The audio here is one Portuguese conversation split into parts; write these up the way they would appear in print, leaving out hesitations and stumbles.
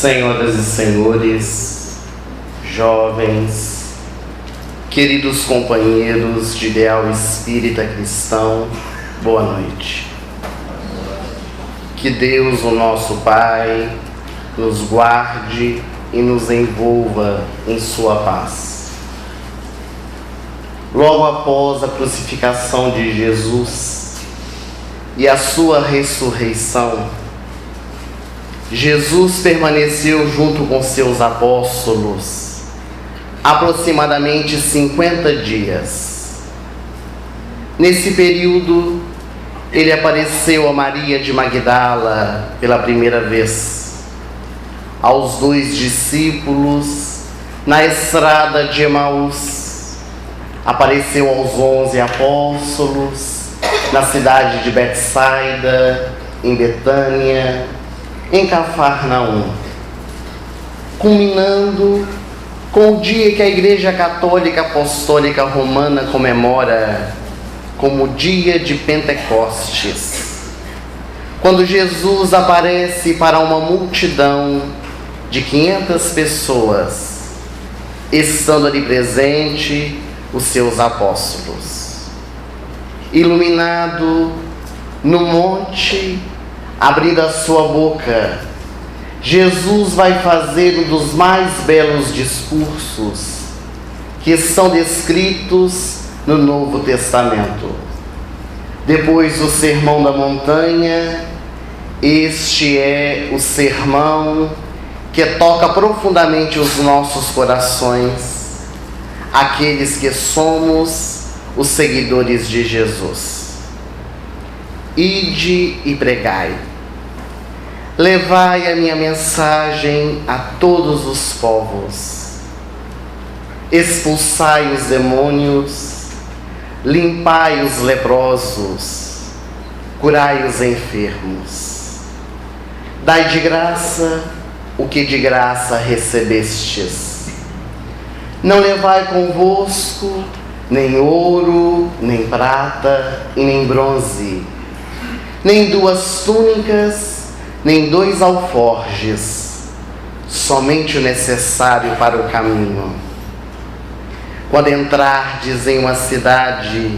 Senhoras e senhores, jovens, queridos companheiros de ideal espírita cristão, boa noite. Que Deus, o nosso Pai, nos guarde e nos envolva em sua paz. Logo após a crucificação de Jesus e a sua ressurreição, Jesus permaneceu junto com seus apóstolos aproximadamente 50 dias. Nesse período, ele apareceu a Maria de Magdala pela primeira vez, aos 2 discípulos na estrada de Emaús, apareceu aos 11 apóstolos na cidade de Betsaida, em Betânia, em Cafarnaum, culminando com o dia que a Igreja Católica Apostólica Romana comemora como dia de Pentecostes, quando Jesus aparece para uma multidão de 500 pessoas, estando ali presente os seus apóstolos. Iluminado no monte, abrindo a sua boca, Jesus vai fazer um dos mais belos discursos que estão descritos no Novo Testamento. Depois do Sermão da Montanha, este é o sermão que toca profundamente os nossos corações, aqueles que somos os seguidores de Jesus. Ide e pregai. Levai a minha mensagem a todos os povos. Expulsai os demônios, limpai os leprosos, curai os enfermos. Dai de graça o que de graça recebestes. Não levai convosco nem ouro, nem prata e nem bronze, nem 2 túnicas, nem 2 alforjes, somente o necessário para o caminho. Quando entrardes em uma cidade,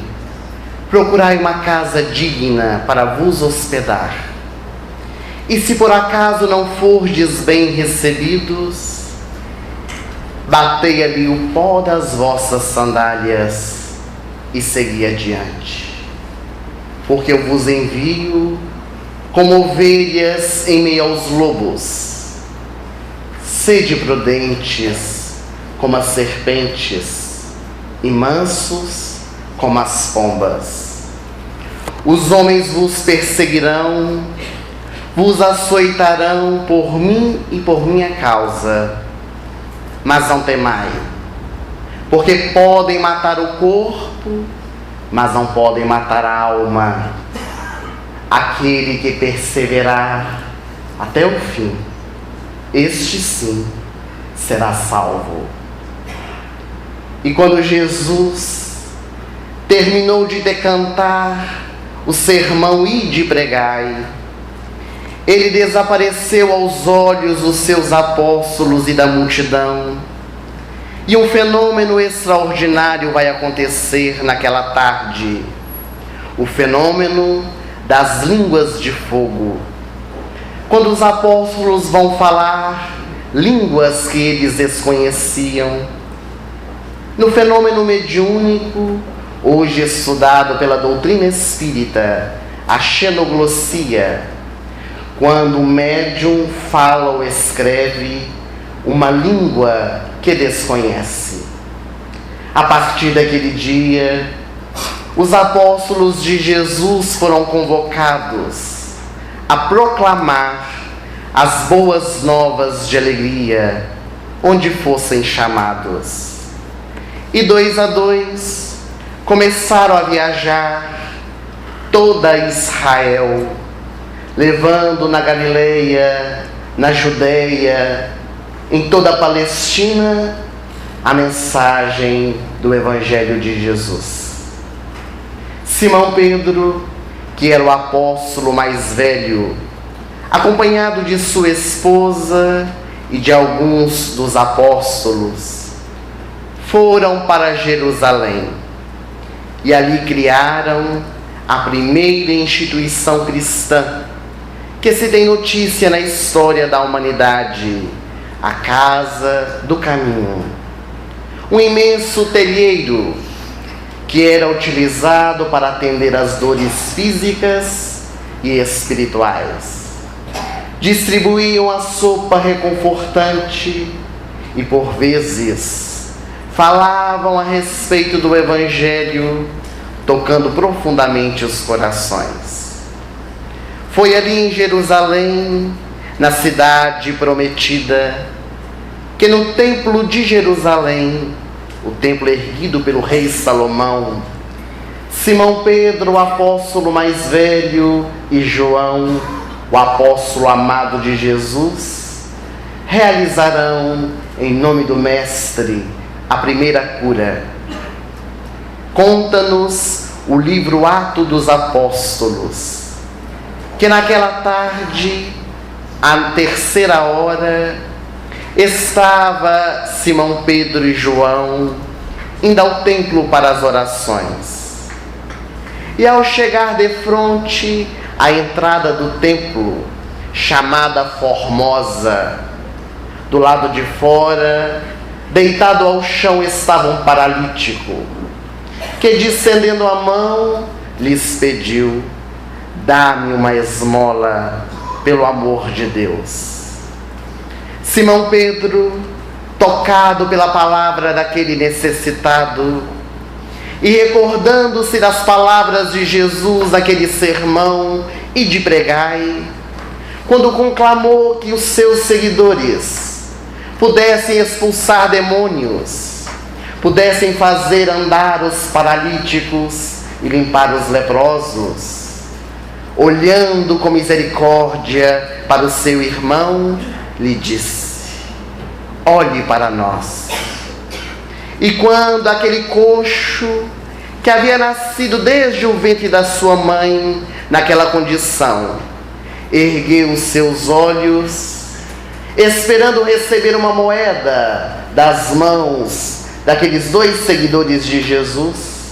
procurai uma casa digna para vos hospedar. E se por acaso não fordes bem recebidos, batei ali o pó das vossas sandálias e segui adiante. Porque eu vos envio como ovelhas em meio aos lobos. Sede prudentes como as serpentes e mansos como as pombas. Os homens vos perseguirão, vos açoitarão por mim e por minha causa. Mas não temai, porque podem matar o corpo, mas não podem matar a alma. Aquele que perseverar até o fim, este sim será salvo. E quando Jesus terminou de decantar o sermão Ide e pregai, ele desapareceu aos olhos dos seus apóstolos e da multidão. E um fenômeno extraordinário vai acontecer naquela tarde. O fenômeno das línguas de fogo. Quando os apóstolos vão falar línguas que eles desconheciam. No fenômeno mediúnico, hoje estudado pela doutrina espírita, a xenoglossia, quando o médium fala ou escreve uma língua que desconhece. A partir daquele dia, os apóstolos de Jesus foram convocados a proclamar as boas novas de alegria, onde fossem chamados. E 2 a 2 começaram a viajar toda Israel, levando na Galileia, na Judeia, em toda a Palestina, a mensagem do Evangelho de Jesus. Simão Pedro, que era o apóstolo mais velho, acompanhado de sua esposa e de alguns dos apóstolos, foram para Jerusalém e ali criaram a primeira instituição cristã que se tem notícia na história da humanidade, a Casa do Caminho. Um imenso telheiro que era utilizado para atender às dores físicas e espirituais. Distribuíam a sopa reconfortante e, por vezes, falavam a respeito do Evangelho, tocando profundamente os corações. Foi ali em Jerusalém, na cidade prometida, que no templo de Jerusalém, o templo erguido pelo rei Salomão, Simão Pedro, o apóstolo mais velho, e João, o apóstolo amado de Jesus, realizarão, em nome do Mestre, a primeira cura. Conta-nos o livro Atos dos Apóstolos, que naquela tarde, à terceira hora, estava Simão Pedro e João indo ao templo para as orações. E ao chegar defronte à entrada do templo, chamada Formosa, do lado de fora, deitado ao chão, estava um paralítico, que distendendo a mão, lhes pediu: dá-me uma esmola, pelo amor de Deus. Simão Pedro, tocado pela palavra daquele necessitado, e recordando-se das palavras de Jesus, aquele sermão, e de pregai, quando conclamou que os seus seguidores pudessem expulsar demônios, pudessem fazer andar os paralíticos e limpar os leprosos, olhando com misericórdia para o seu irmão, lhe disse: olhe para nós. E quando aquele coxo, que havia nascido desde o ventre da sua mãe naquela condição, ergueu os seus olhos, esperando receber uma moeda das mãos daqueles dois seguidores de Jesus,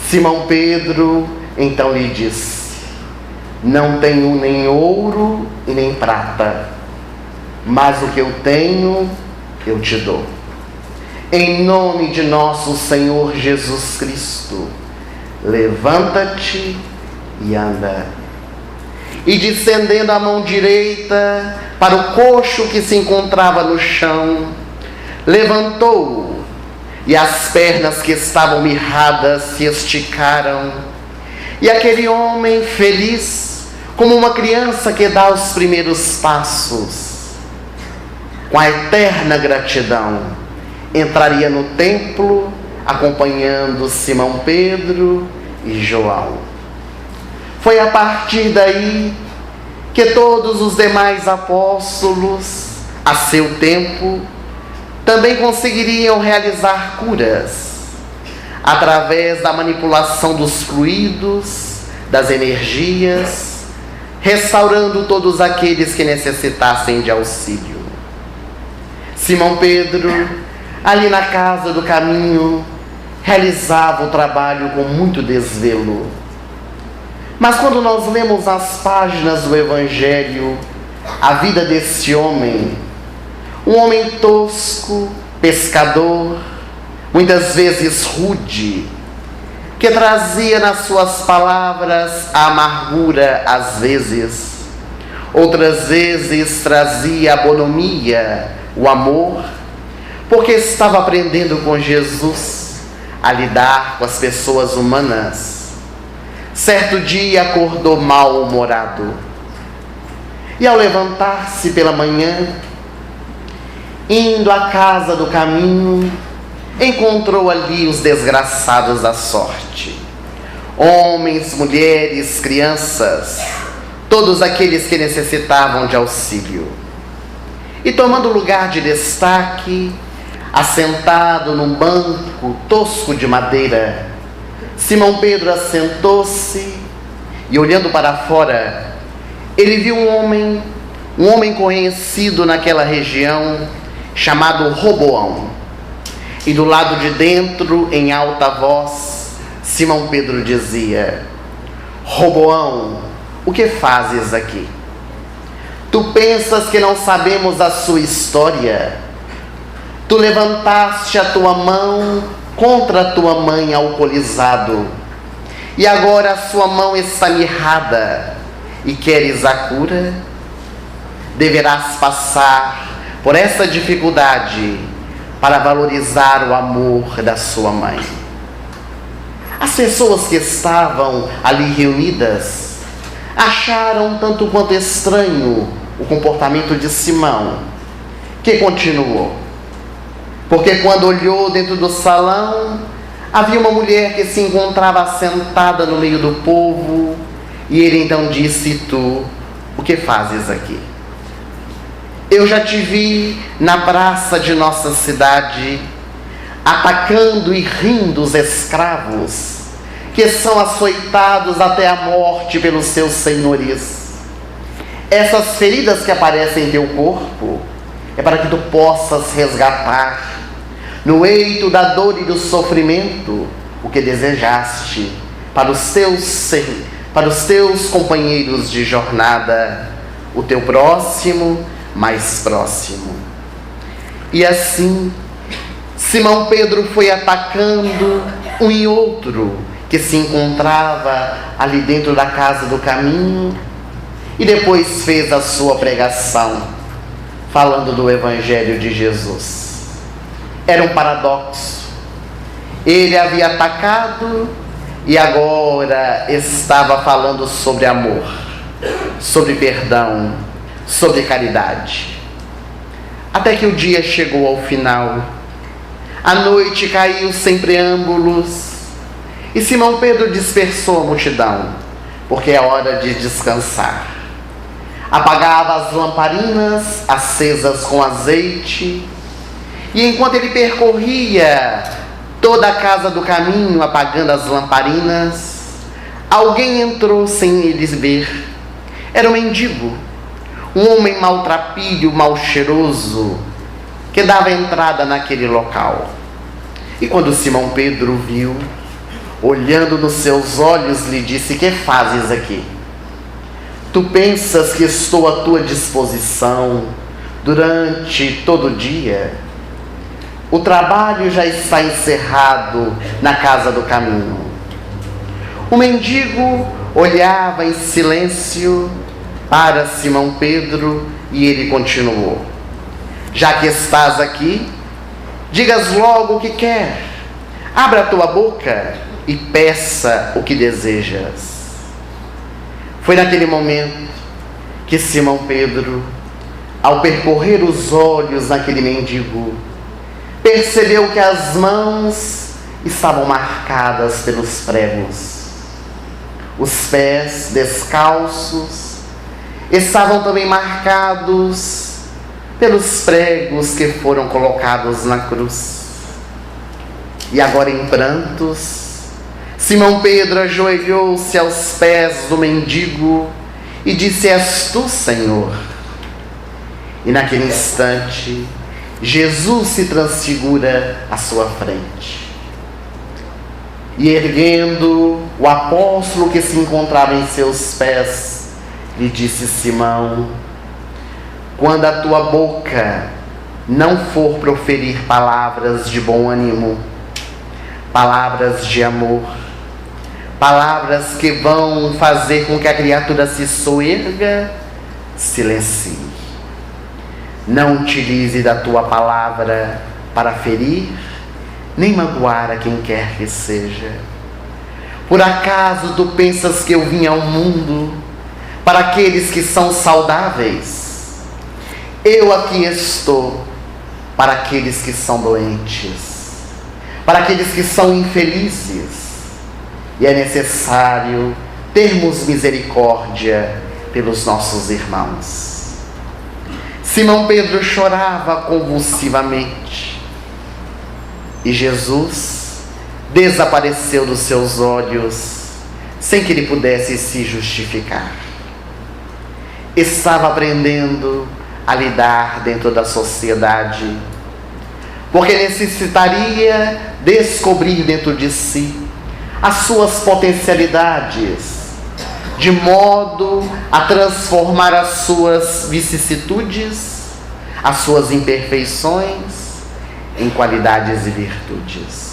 Simão Pedro então lhe disse: não tenho nem ouro e nem prata, mas o que eu tenho, eu te dou. Em nome de nosso Senhor Jesus Cristo, levanta-te e anda. E descendendo a mão direita para o coxo que se encontrava no chão, levantou-o, e as pernas que estavam mirradas se esticaram, e aquele homem feliz, como uma criança que dá os primeiros passos, com a eterna gratidão, entraria no templo, acompanhando Simão Pedro e João. Foi a partir daí que todos os demais apóstolos, a seu tempo, também conseguiriam realizar curas, através da manipulação dos fluidos, das energias, restaurando todos aqueles que necessitassem de auxílio. Simão Pedro, ali na Casa do Caminho, realizava o trabalho com muito desvelo. Mas quando nós lemos as páginas do Evangelho, a vida desse homem, um homem tosco, pescador, muitas vezes rude, que trazia nas suas palavras a amargura às vezes, outras vezes trazia a bonomia, o amor, porque estava aprendendo com Jesus a lidar com as pessoas humanas. Certo dia acordou mal-humorado, e ao levantar-se pela manhã, indo à Casa do Caminho, encontrou ali os desgraçados da sorte, homens, mulheres, crianças, todos aqueles que necessitavam de auxílio. E tomando lugar de destaque, assentado num banco tosco de madeira, Simão Pedro assentou-se e, olhando para fora, ele viu um homem um homem conhecido naquela região chamado Roboão. E do lado de dentro, em alta voz, Simão Pedro dizia: Roboão, o que fazes aqui? Tu pensas que não sabemos a sua história? Tu levantaste a tua mão contra a tua mãe alcoolizado, e agora a sua mão está mirrada, e queres a cura? Deverás passar por essa dificuldade para valorizar o amor da sua mãe. As pessoas que estavam ali reunidas acharam tanto quanto estranho o comportamento de Simão, que continuou. Porque quando olhou dentro do salão, havia uma mulher que se encontrava sentada no meio do povo, e ele então disse: Tu, o que fazes aqui? Eu já te vi na praça de nossa cidade, atacando e rindo os escravos, que são açoitados até a morte pelos seus senhores. Essas feridas que aparecem em teu corpo é para que tu possas resgatar, no eito da dor e do sofrimento, o que desejaste para os teus companheiros de jornada, o teu próximo mais próximo. E assim, Simão Pedro foi atacando um e outro que se encontrava ali dentro da casa do caminho, e depois fez a sua pregação, falando do Evangelho de Jesus. Era um paradoxo. Ele havia atacado e agora estava falando sobre amor, sobre perdão, sobre caridade. Até que o dia chegou ao final. A noite caiu sem preâmbulos e Simão Pedro dispersou a multidão, porque é hora de descansar. Apagava as lamparinas acesas com azeite, e enquanto ele percorria toda a casa do caminho apagando as lamparinas, alguém entrou sem ele ver. Era um mendigo, um homem maltrapilho, mal cheiroso, que dava entrada naquele local. E quando Simão Pedro viu, olhando nos seus olhos, lhe disse: Que fazes aqui? Tu pensas que estou à tua disposição durante todo o dia? O trabalho já está encerrado na casa do caminho. O mendigo olhava em silêncio para Simão Pedro e ele continuou: Já que estás aqui, digas logo o que quer. Abra a tua boca e peça o que desejas. Foi naquele momento que Simão Pedro, ao percorrer os olhos naquele mendigo, percebeu que as mãos estavam marcadas pelos pregos. Os pés descalços estavam também marcados pelos pregos que foram colocados na cruz. E agora, em prantos, Simão Pedro ajoelhou-se aos pés do mendigo e disse: És tu, Senhor? E naquele instante, Jesus se transfigura à sua frente. E erguendo o apóstolo que se encontrava em seus pés, lhe disse: Simão, quando a tua boca não for proferir palavras de bom ânimo, palavras de amor, palavras que vão fazer com que a criatura se soerga, silencie. Não utilize da tua palavra para ferir, nem magoar a quem quer que seja. Por acaso tu pensas que eu vim ao mundo para aqueles que são saudáveis? Eu aqui estou para aqueles que são doentes, para aqueles que são infelizes. E é necessário termos misericórdia pelos nossos irmãos. Simão Pedro chorava convulsivamente e Jesus desapareceu dos seus olhos sem que ele pudesse se justificar. estava aprendendo a lidar dentro da sociedade, porque necessitaria descobrir dentro de si as suas potencialidades, de modo a transformar as suas vicissitudes, as suas imperfeições, em qualidades e virtudes.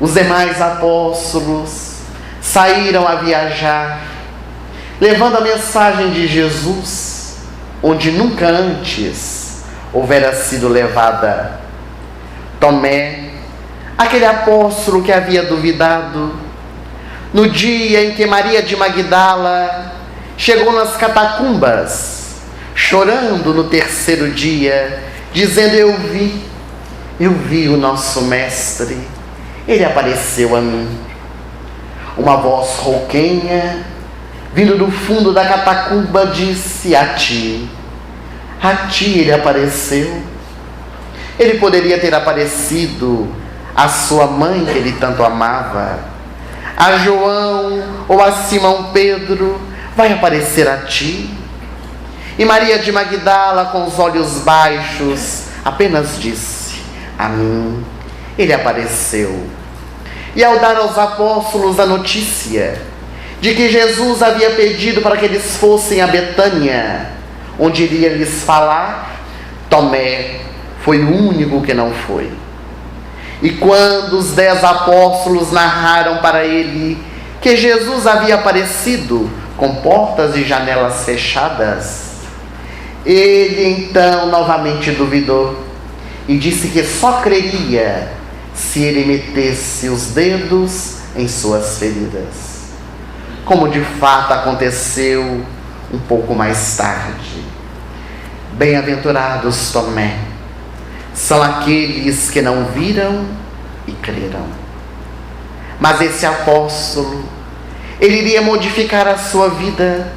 Os demais apóstolos saíram a viajar, levando a mensagem de Jesus, onde nunca antes houvera sido levada. Tomé, aquele apóstolo que havia duvidado, no dia em que Maria de Magdala chegou nas catacumbas, chorando no terceiro dia, dizendo: eu vi o nosso mestre, ele apareceu a mim. Uma voz rouquenha, vindo do fundo da catacumba, disse: a ti ele apareceu. Ele poderia ter aparecido à sua mãe, que ele tanto amava, a João ou a Simão Pedro. Vai aparecer a ti? E Maria de Magdala, com os olhos baixos, apenas disse: a mim ele apareceu. E ao dar aos apóstolos a notícia de que Jesus havia pedido para que eles fossem a Betânia, onde iria lhes falar, Tomé foi o único que não foi. E quando os 10 apóstolos narraram para ele que Jesus havia aparecido com portas e janelas fechadas, ele então novamente duvidou e disse que só creria se ele metesse os dedos em suas feridas, como de fato aconteceu um pouco mais tarde. Bem-aventurados, Tomé, são aqueles que não viram e creram. Mas esse apóstolo, ele iria modificar a sua vida,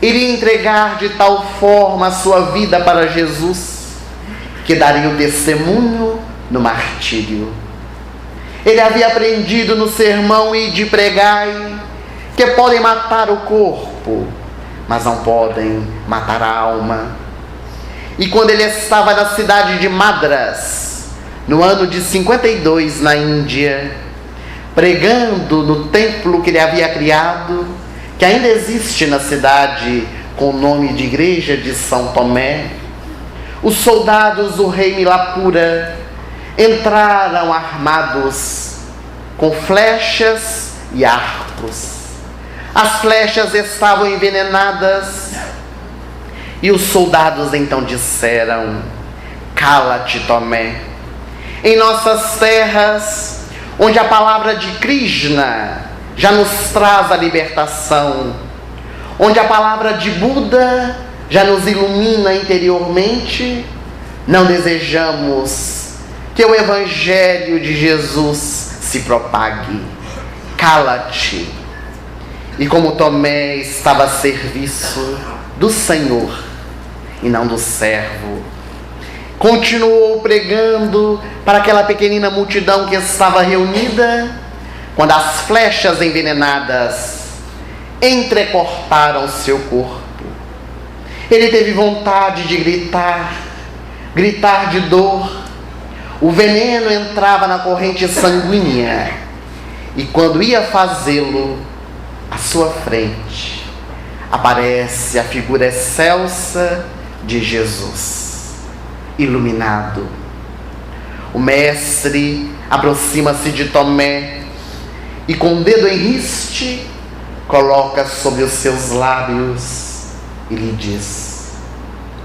iria entregar de tal forma a sua vida para Jesus, que daria o testemunho no martírio. Ele havia aprendido no sermão Ide e Pregai que podem matar o corpo, mas não podem matar a alma. E quando ele estava na cidade de Madras, no ano de 52 na Índia, pregando no templo que ele havia criado, que ainda existe na cidade com o nome de Igreja de São Tomé, os soldados do rei Milapura entraram armados com flechas e arcos. As flechas estavam envenenadas e os soldados então disseram: cala-te, Tomé. Em nossas terras, onde a palavra de Krishna já nos traz a libertação, onde a palavra de Buda já nos ilumina interiormente, não desejamos que o Evangelho de Jesus se propague. Cala-te. E como Tomé estava a serviço do Senhor e não do servo, continuou pregando para aquela pequenina multidão que estava reunida, quando as flechas envenenadas entrecortaram seu corpo. Ele teve vontade de gritar de dor. O veneno entrava na corrente sanguínea, e quando ia fazê-lo, à sua frente aparece a figura excelsa de Jesus, iluminado. O mestre aproxima-se de Tomé e, com o dedo em riste, coloca sobre os seus lábios e lhe diz: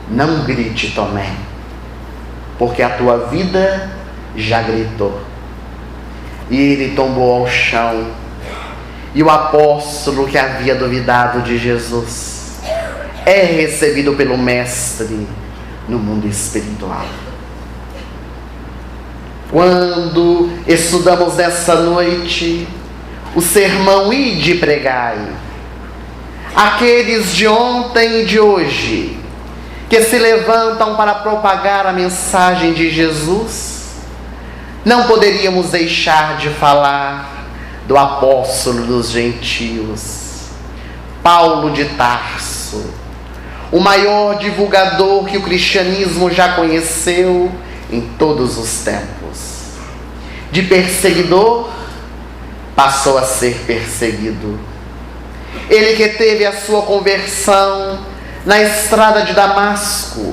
não grite, Tomé, porque a tua vida já gritou. E ele tombou ao chão, e o apóstolo que havia duvidado de Jesus é recebido pelo mestre no mundo espiritual. Quando estudamos nessa noite o sermão Ide e Pregai, aqueles de ontem e de hoje que se levantam para propagar a mensagem de Jesus, não poderíamos deixar de falar do apóstolo dos gentios, Paulo de Tarso, o maior divulgador que o cristianismo já conheceu em todos os tempos. De perseguidor, passou a ser perseguido. Ele que teve a sua conversão na estrada de Damasco,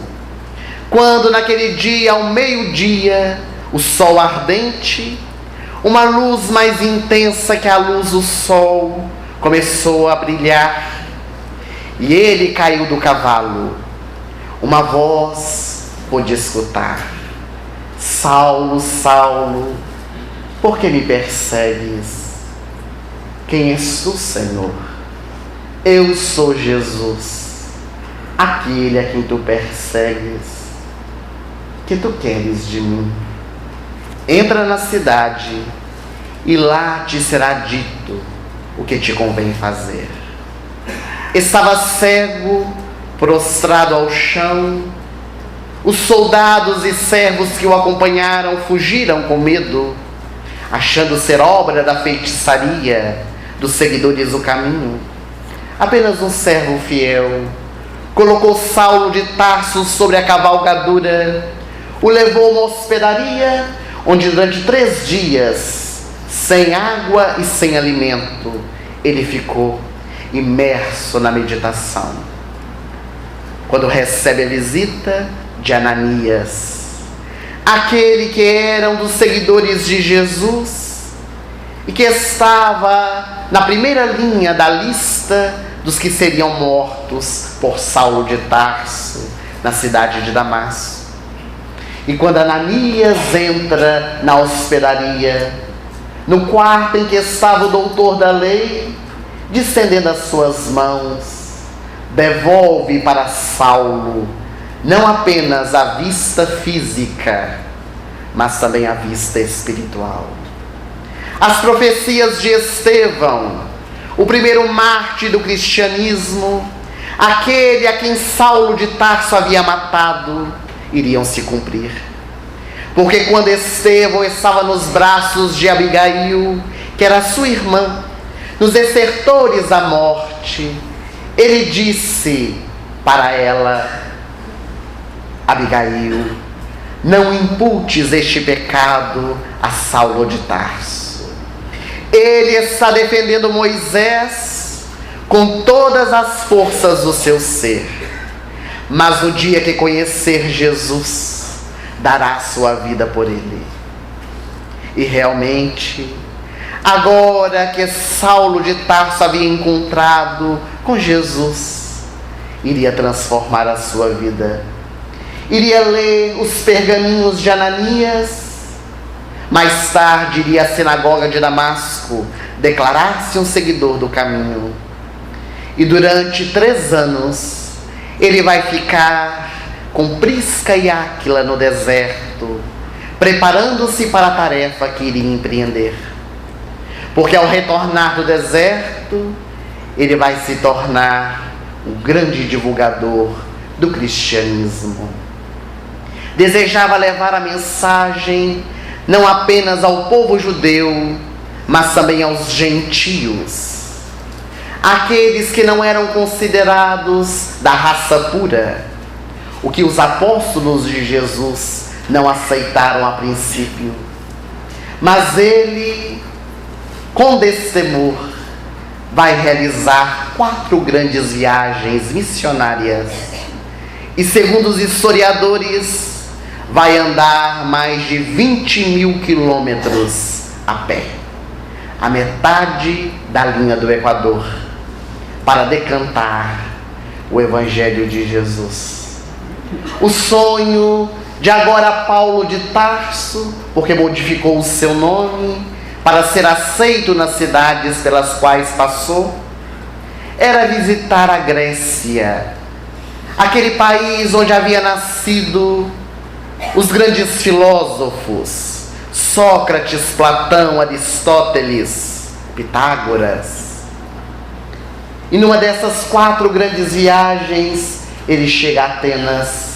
quando naquele dia, ao meio-dia, o sol ardente, uma luz mais intensa que a luz do sol, começou a brilhar, e ele caiu do cavalo. Uma voz pôde escutar: Saulo, Saulo, por que me persegues? Quem és tu, Senhor? Eu sou Jesus, aquele a quem tu persegues. Que tu queres de mim? Entra na cidade e lá te será dito o que te convém fazer. Estava cego, prostrado ao chão. Os soldados e servos que o acompanharam fugiram com medo, achando ser obra da feitiçaria dos seguidores do caminho. Apenas um servo fiel colocou Saulo de Tarso sobre a cavalgadura, o levou a uma hospedaria, onde durante 3 dias, sem água e sem alimento, ele ficou imerso na meditação. Quando recebe a visita de Ananias, aquele que era um dos seguidores de Jesus e que estava na primeira linha da lista dos que seriam mortos por Saulo de Tarso na cidade de Damasco. E quando Ananias entra na hospedaria, no quarto em que estava o doutor da lei, distendendo as suas mãos, devolve para Saulo não apenas a vista física, mas também a vista espiritual. As profecias de Estevão, o primeiro mártir do cristianismo, aquele a quem Saulo de Tarso havia matado, iriam se cumprir. Porque quando Estevão estava nos braços de Abigail, que era sua irmã, nos desertores da morte, ele disse para ela: Abigail, não imputes este pecado a Saulo de Tarso. Ele está defendendo Moisés com todas as forças do seu ser, mas no dia que conhecer Jesus, dará sua vida por ele. E realmente, agora que Saulo de Tarso havia encontrado com Jesus, iria transformar a sua vida. Iria ler os pergaminhos de Ananias. Mais tarde iria à sinagoga de Damasco declarar-se um seguidor do caminho. E durante 3 anos ele vai ficar com Prisca e Áquila no deserto, preparando-se para a tarefa que iria empreender. Porque ao retornar do deserto, ele vai se tornar um grande divulgador do cristianismo. Desejava levar a mensagem não apenas ao povo judeu, mas também aos gentios, aqueles que não eram considerados da raça pura, o que os apóstolos de Jesus não aceitaram a princípio. Mas ele, com destemor, vai realizar 4 grandes viagens missionárias e, segundo os historiadores, vai andar mais de 20.000 quilômetros a pé, a metade da linha do Equador, para decantar o Evangelho de Jesus. O sonho de agora Paulo de Tarso, porque modificou o seu nome para ser aceito nas cidades pelas quais passou, era visitar a Grécia, aquele país onde havia nascido os grandes filósofos Sócrates, Platão, Aristóteles, Pitágoras. E numa dessas 4 grandes viagens, ele chega a Atenas.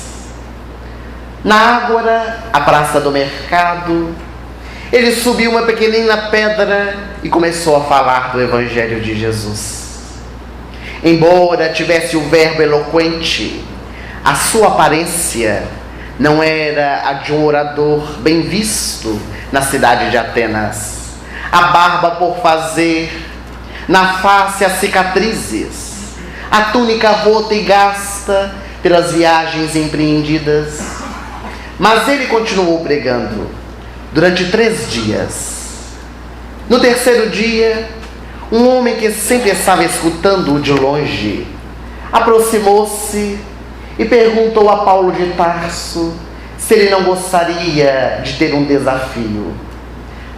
Na Ágora, a praça do mercado, ele subiu uma pequenina pedra e começou a falar do Evangelho de Jesus. Embora tivesse o verbo eloquente, a sua aparência não era a de um orador bem visto na cidade de Atenas. A barba por fazer, na face as cicatrizes, a túnica rota e gasta pelas viagens empreendidas. Mas ele continuou pregando durante 3 dias. No 3º dia, um homem que sempre estava escutando-o de longe aproximou-se e perguntou a Paulo de Tarso se ele não gostaria de ter um desafio: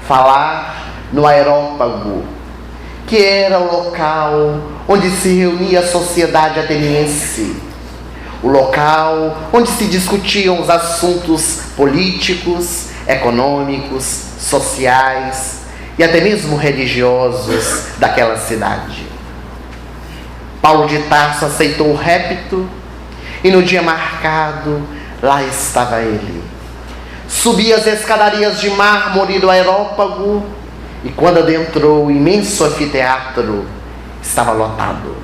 falar no Areópago, que era o local onde se reunia a sociedade ateniense, o local onde se discutiam os assuntos políticos, econômicos, sociais e até mesmo religiosos daquela cidade. Paulo de Tarso aceitou o repto e no dia marcado, lá estava ele. Subia as escadarias de mármore do Areópago e quando adentrou o imenso anfiteatro, estava lotado.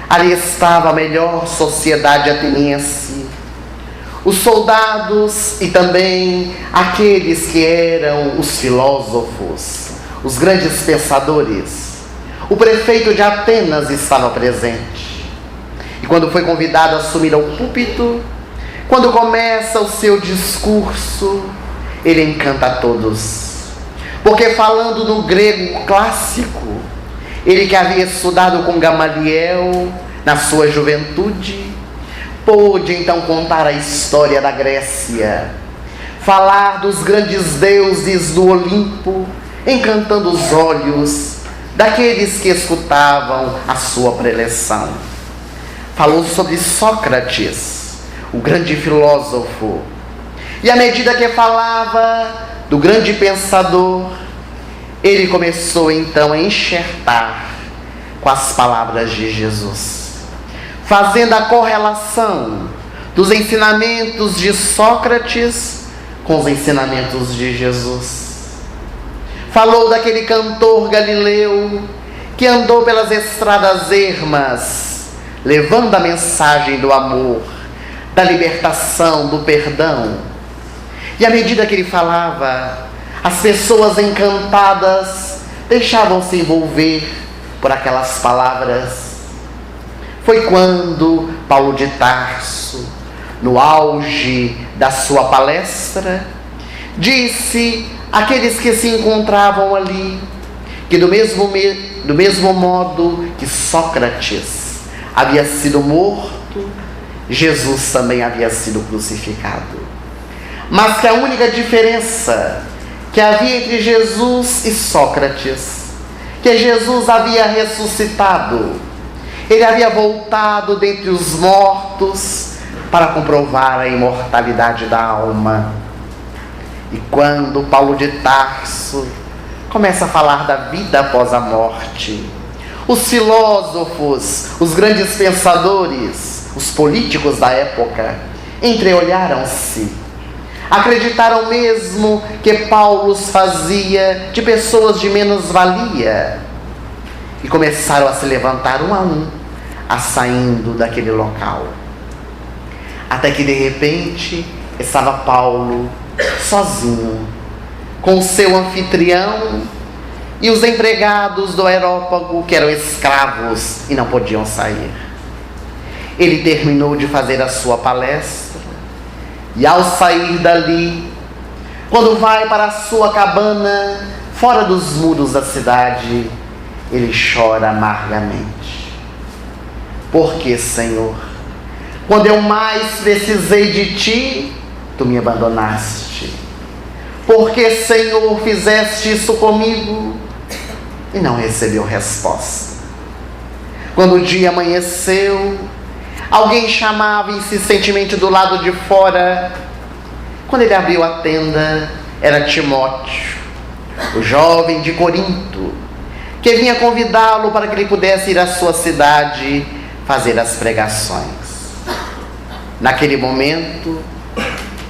Ali estava a melhor sociedade ateniense, os soldados e também aqueles que eram os filósofos, os grandes pensadores. O prefeito de Atenas estava presente. E quando foi convidado a subir ao púlpito, quando começa o seu discurso, ele encanta a todos. Porque falando no grego clássico, ele que havia estudado com Gamaliel na sua juventude, pôde então contar a história da Grécia, falar dos grandes deuses do Olimpo, encantando os olhos daqueles que escutavam a sua preleção. Falou sobre Sócrates, o grande filósofo, e à medida que falava do grande pensador, ele começou então a enxertar com as palavras de Jesus, fazendo a correlação dos ensinamentos de Sócrates com os ensinamentos de Jesus. Falou daquele cantor galileu que andou pelas estradas ermas, levando a mensagem do amor, da libertação, do perdão. E à medida que ele falava, as pessoas encantadas deixavam-se envolver por aquelas palavras. Foi quando Paulo de Tarso, no auge da sua palestra, disse àqueles que se encontravam ali que do mesmo modo que Sócrates havia sido morto, Jesus também havia sido crucificado. Mas que a única diferença que havia entre Jesus e Sócrates, que Jesus havia ressuscitado, ele havia voltado dentre os mortos para comprovar a imortalidade da alma. E quando Paulo de Tarso começa a falar da vida após a morte, os filósofos, os grandes pensadores, os políticos da época entreolharam-se. Acreditaram mesmo que Paulo os fazia de pessoas de menos-valia e começaram a se levantar um a um, a saindo daquele local. Até que de repente estava Paulo sozinho, com seu anfitrião e os empregados do Areópago, que eram escravos e não podiam sair. Ele terminou de fazer a sua palestra e ao sair dali, quando vai para a sua cabana, fora dos muros da cidade, ele chora amargamente. Por que, Senhor? Quando eu mais precisei de Ti, Tu me abandonaste. Por que, Senhor, fizeste isso comigo? E não recebeu resposta. Quando o dia amanheceu, alguém chamava insistentemente do lado de fora. Quando ele abriu a tenda, era Timóteo, o jovem de Corinto, que vinha convidá-lo para que ele pudesse ir à sua cidade fazer as pregações. Naquele momento,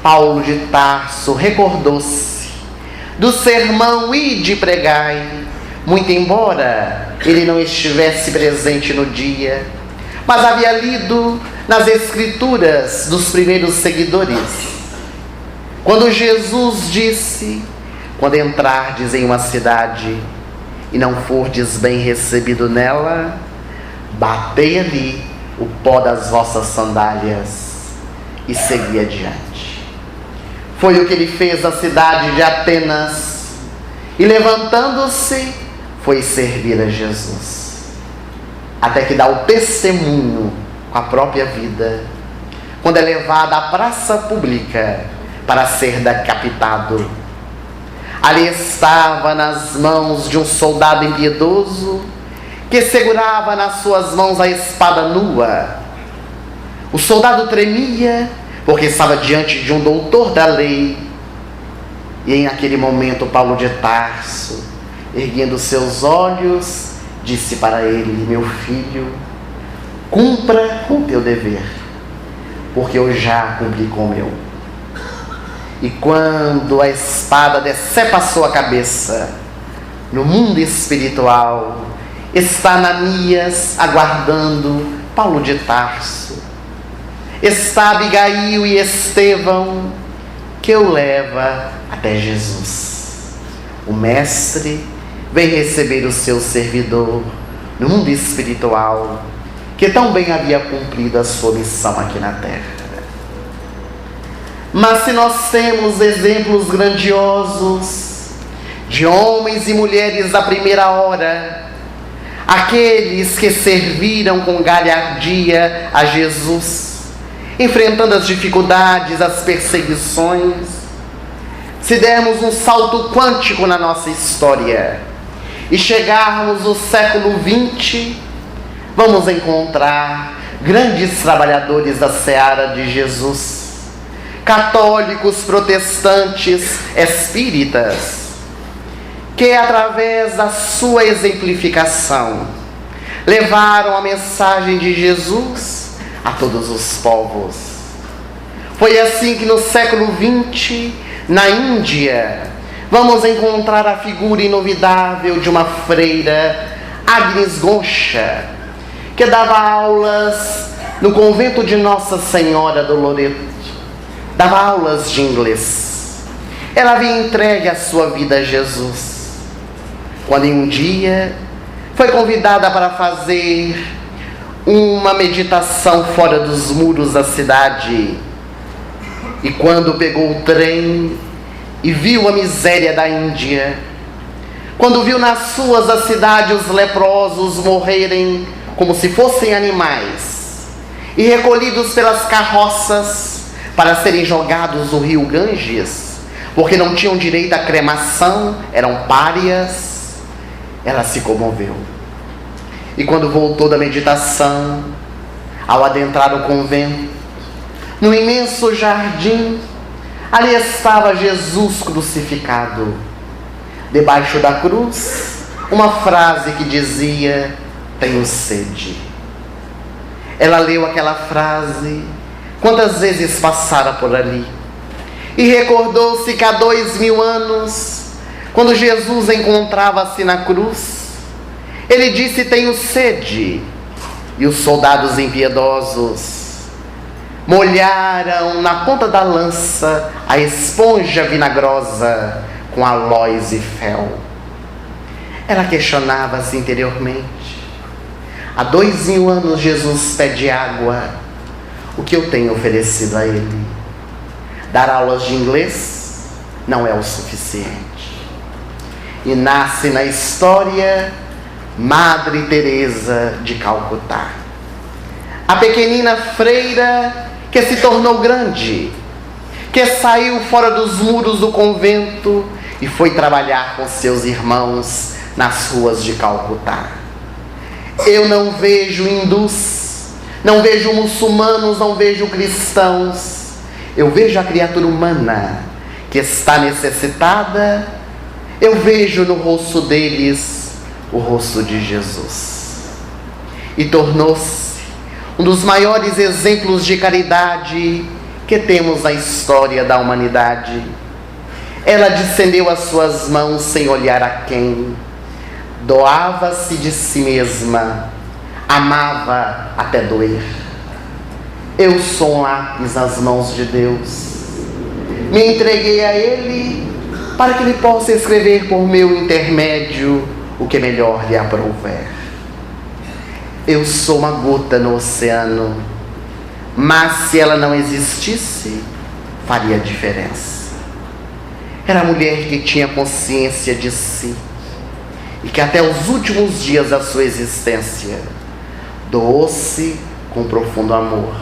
Paulo de Tarso recordou-se do sermão Ide pregai, muito embora ele não estivesse presente no dia, mas havia lido nas Escrituras dos primeiros seguidores, quando Jesus disse: quando entrardes em uma cidade e não fordes bem recebido nela, batei ali o pó das vossas sandálias e segui adiante. Foi o que ele fez na cidade de Atenas, e levantando-se, foi servir a Jesus, até que dá o testemunho com a própria vida, quando é levado à praça pública para ser decapitado. Ali estava nas mãos de um soldado impiedoso, que segurava nas suas mãos a espada nua. O soldado tremia, porque estava diante de um doutor da lei. E em aquele momento Paulo de Tarso, erguendo seus olhos, disse para ele: meu filho, cumpra o teu dever, porque eu já cumpri com o meu. E quando a espada decepa a sua cabeça, no mundo espiritual está Ananias aguardando Paulo de Tarso. Está Abigail e Estevão, que o leva até Jesus. O mestre vem receber o seu servidor no mundo espiritual, que tão bem havia cumprido a sua missão aqui na terra. Mas se nós temos exemplos grandiosos de homens e mulheres da primeira hora, aqueles que serviram com galhardia a Jesus, enfrentando as dificuldades, as perseguições, se dermos um salto quântico na nossa história e chegarmos no século XX, vamos encontrar grandes trabalhadores da seara de Jesus, católicos, protestantes, espíritas, que através da sua exemplificação levaram a mensagem de Jesus a todos os povos. Foi assim que no século XX, na Índia, vamos encontrar a figura inovidável de uma freira, Agnes Ghosh, que dava aulas no convento de Nossa Senhora do Loreto. Dava aulas de inglês. Ela havia entregue a sua vida a Jesus, quando em um dia foi convidada para fazer uma meditação fora dos muros da cidade. E quando pegou o trem e viu a miséria da Índia, quando viu nas ruas da cidade os leprosos morrerem como se fossem animais e recolhidos pelas carroças para serem jogados no rio Ganges, porque não tinham direito à cremação, eram párias, ela se comoveu. E quando voltou da meditação, ao adentrar o convento, no imenso jardim, ali estava Jesus crucificado. Debaixo da cruz, uma frase que dizia: tenho sede. Ela leu aquela frase quantas vezes passara por ali, e recordou-se que há 2000 anos, quando Jesus encontrava-se na cruz, ele disse: tenho sede. E os soldados impiedosos molharam na ponta da lança a esponja vinagrosa com aloés e fel. Ela questionava-se interiormente: há 2000 anos Jesus pede água. O que eu tenho oferecido a ele? Dar aulas de inglês não é o suficiente. E nasce na história Madre Teresa de Calcutá, a pequenina freira que se tornou grande, que saiu fora dos muros do convento e foi trabalhar com seus irmãos nas ruas de Calcutá. Eu não vejo hindus, não vejo muçulmanos, não vejo cristãos. Eu vejo a criatura humana que está necessitada. Eu vejo no rosto deles o rosto de Jesus. E tornou-se um dos maiores exemplos de caridade que temos na história da humanidade. Ela distendeu as suas mãos sem olhar a quem, doava-se de si mesma, amava até doer. Eu sou um lápis nas mãos de Deus. Me entreguei a Ele para que Ele possa escrever por meu intermédio o que melhor lhe aprouver. Eu sou uma gota no oceano, mas se ela não existisse, faria diferença. Era a mulher que tinha consciência de si e que até os últimos dias da sua existência doou-se com profundo amor.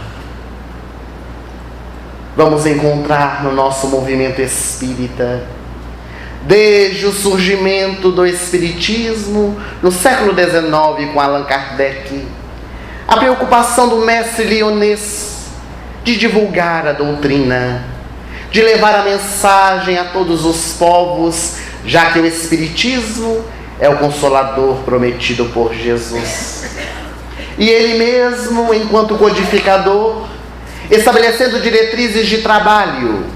Vamos encontrar no nosso movimento espírita, desde o surgimento do espiritismo no século XIX com Allan Kardec, a preocupação do mestre Lyonês de divulgar a doutrina, de levar a mensagem a todos os povos, já que o espiritismo é o consolador prometido por Jesus. E ele mesmo, enquanto codificador, estabelecendo diretrizes de trabalho,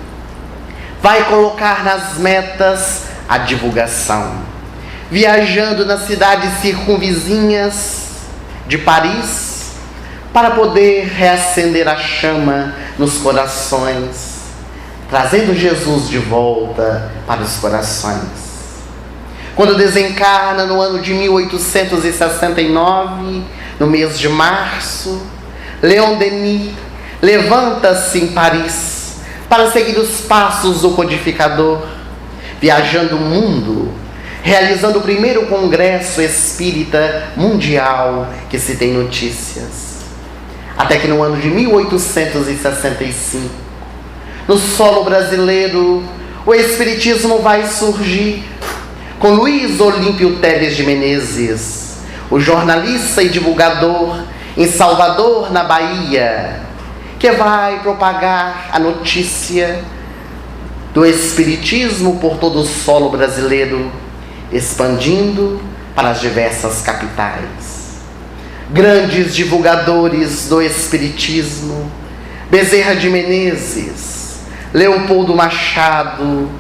vai colocar nas metas a divulgação, viajando nas cidades circunvizinhas de Paris, para poder reacender a chama nos corações, trazendo Jesus de volta para os corações. Quando desencarna no ano de 1869, no mês de março, Leon Denis levanta-se em Paris para seguir os passos do codificador, viajando o mundo, realizando o primeiro congresso espírita mundial que se tem notícias. Até que no ano de 1865, no solo brasileiro, o espiritismo vai surgir com Luiz Olímpio Teles de Menezes, o jornalista e divulgador em Salvador, na Bahia, que vai propagar a notícia do espiritismo por todo o solo brasileiro, expandindo para as diversas capitais. Grandes divulgadores do espiritismo, Bezerra de Menezes, Leopoldo Machado,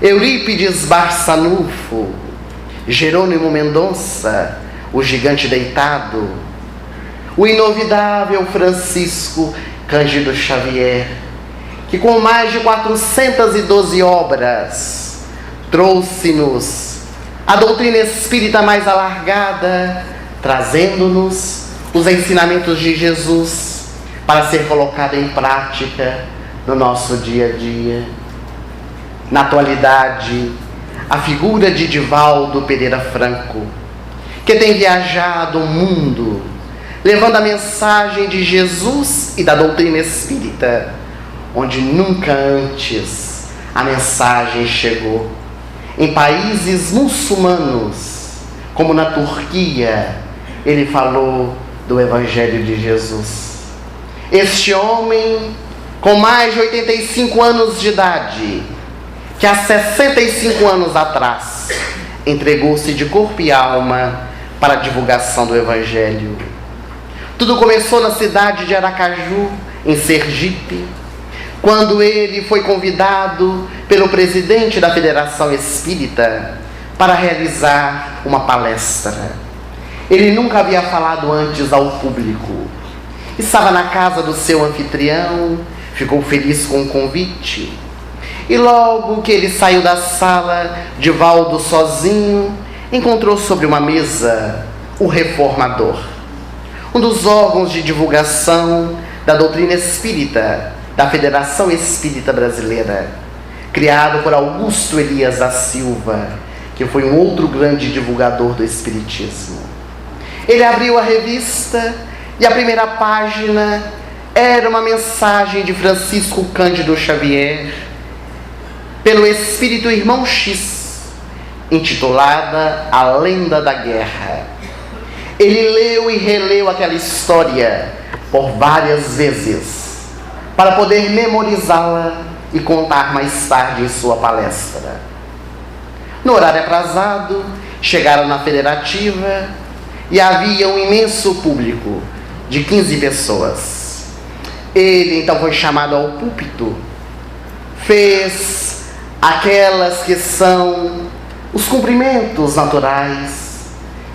Eurípides Barçanufo, Jerônimo Mendonça, o gigante deitado, o inovidável Francisco Cândido Xavier, que com mais de 412 obras trouxe-nos a doutrina espírita mais alargada, trazendo-nos os ensinamentos de Jesus para ser colocado em prática no nosso dia a dia. Na atualidade, a figura de Divaldo Pereira Franco, que tem viajado o mundo, levando a mensagem de Jesus e da doutrina espírita, onde nunca antes a mensagem chegou. Em países muçulmanos, como na Turquia, ele falou do Evangelho de Jesus. Este homem, com mais de 85 anos de idade, que há 65 anos atrás entregou-se de corpo e alma para a divulgação do Evangelho. Tudo começou na cidade de Aracaju, em Sergipe, quando ele foi convidado pelo presidente da Federação Espírita para realizar uma palestra. Ele nunca havia falado antes ao público. Estava na casa do seu anfitrião, ficou feliz com o convite. E logo que ele saiu da sala, Divaldo sozinho encontrou sobre uma mesa o Reformador, um dos órgãos de divulgação da doutrina espírita da Federação Espírita Brasileira, criado por Augusto Elias da Silva, que foi um outro grande divulgador do espiritismo. Ele abriu a revista e a primeira página era uma mensagem de Francisco Cândido Xavier, pelo Espírito Irmão X, intitulada A Lenda da Guerra. Ele leu e releu aquela história por várias vezes, para poder memorizá-la e contar mais tarde em sua palestra. No horário atrasado, chegaram na Federativa e havia um imenso público de 15 pessoas. Ele então foi chamado ao púlpito, fez aquelas que são os cumprimentos naturais,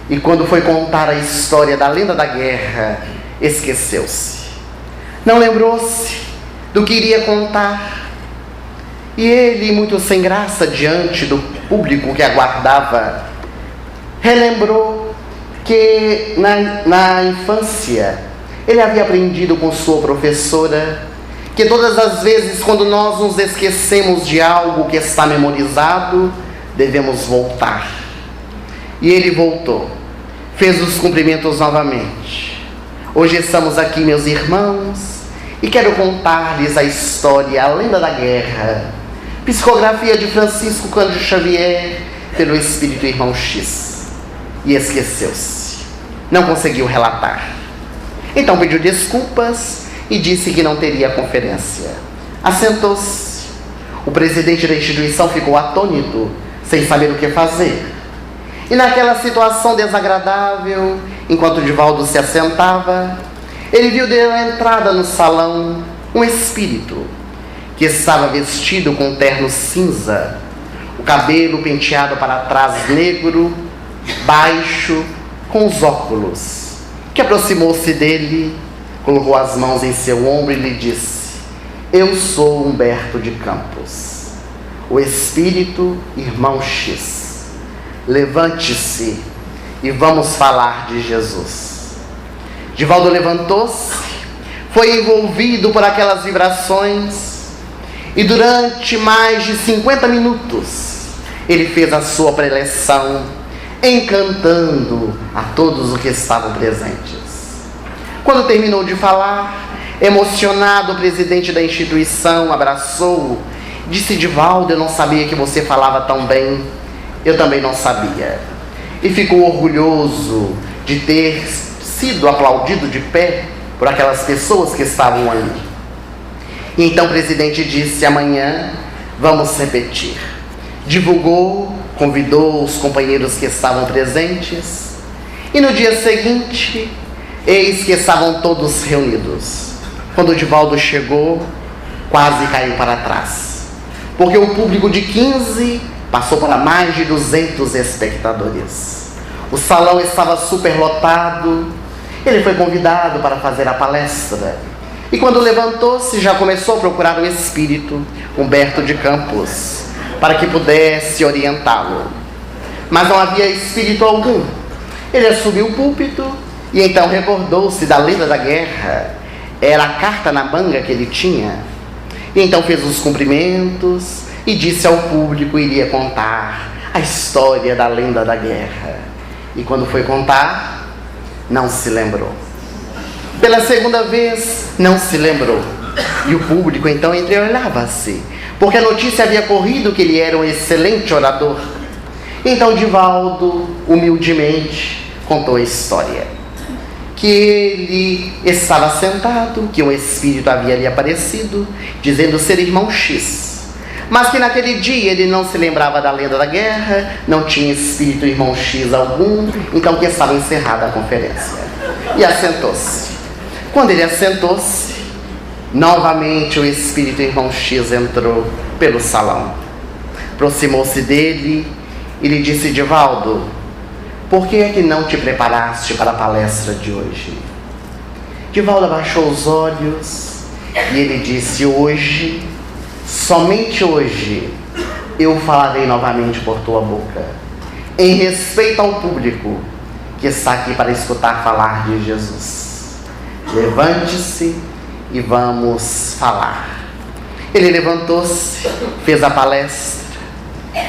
E quando foi contar a história da lenda da guerra, esqueceu-se. Não lembrou-se do que iria contar. E ele, muito sem graça diante do público que aguardava, relembrou que na infância ele havia aprendido com sua professora que todas as vezes quando nós nos esquecemos de algo que está memorizado, devemos voltar. E ele voltou, fez os cumprimentos novamente. Hoje estamos aqui, meus irmãos, e quero contar-lhes a história, a lenda da guerra, psicografia de Francisco Cândido Xavier, pelo Espírito Irmão X. E esqueceu-se, não conseguiu relatar. Então pediu desculpas e disse que não teria conferência. Assentou-se. O presidente da instituição ficou atônito, sem saber o que fazer. E naquela situação desagradável, enquanto Divaldo se assentava, ele viu da entrada no salão um espírito que estava vestido com um terno cinza, o cabelo penteado para trás negro, baixo, com os óculos, que aproximou-se dele, colocou as mãos em seu ombro e lhe disse: eu sou Humberto de Campos, o espírito Irmão X. Levante-se e vamos falar de Jesus. Divaldo levantou-se, foi envolvido por aquelas vibrações e durante mais de 50 minutos ele fez a sua preleção, encantando a todos os que estavam presentes. Quando terminou de falar, emocionado, o presidente da instituição abraçou-o, disse: Divaldo, eu não sabia que você falava tão bem. Eu também não sabia. E ficou orgulhoso de ter sido aplaudido de pé por aquelas pessoas que estavam ali. E então o presidente disse: amanhã vamos repetir. Divulgou, convidou os companheiros que estavam presentes. E no dia seguinte, eis que estavam todos reunidos. Quando o Divaldo chegou, quase caiu para trás, porque o público de 15 passou para mais de 200 espectadores. O salão estava superlotado. Ele foi convidado para fazer a palestra. E quando levantou-se, já começou a procurar o espírito Humberto de Campos, para que pudesse orientá-lo. Mas não havia espírito algum. Ele assumiu o púlpito e então recordou-se da lenda da guerra. Era a carta na manga que ele tinha. E então fez os cumprimentos e disse ao público que iria contar a história da lenda da guerra. E quando foi contar, não se lembrou. Pela segunda vez, não se lembrou. E o público então entreolhava-se, porque a notícia havia corrido que ele era um excelente orador. Então Divaldo, humildemente, contou a história. Que ele estava sentado, que um espírito havia lhe aparecido, dizendo ser Irmão X. Mas que naquele dia ele não se lembrava da lenda da guerra, não tinha espírito Irmão X algum, então que estava encerrada a conferência. E assentou-se. Quando ele assentou-se, novamente o espírito Irmão X entrou pelo salão. Aproximou-se dele e lhe disse: Divaldo, por que é que não te preparaste para a palestra de hoje? Divaldo abaixou os olhos e ele disse: hoje, somente hoje, eu falarei novamente por tua boca, em respeito ao público que está aqui para escutar falar de Jesus. Levante-se e vamos falar. Ele levantou-se, fez a palestra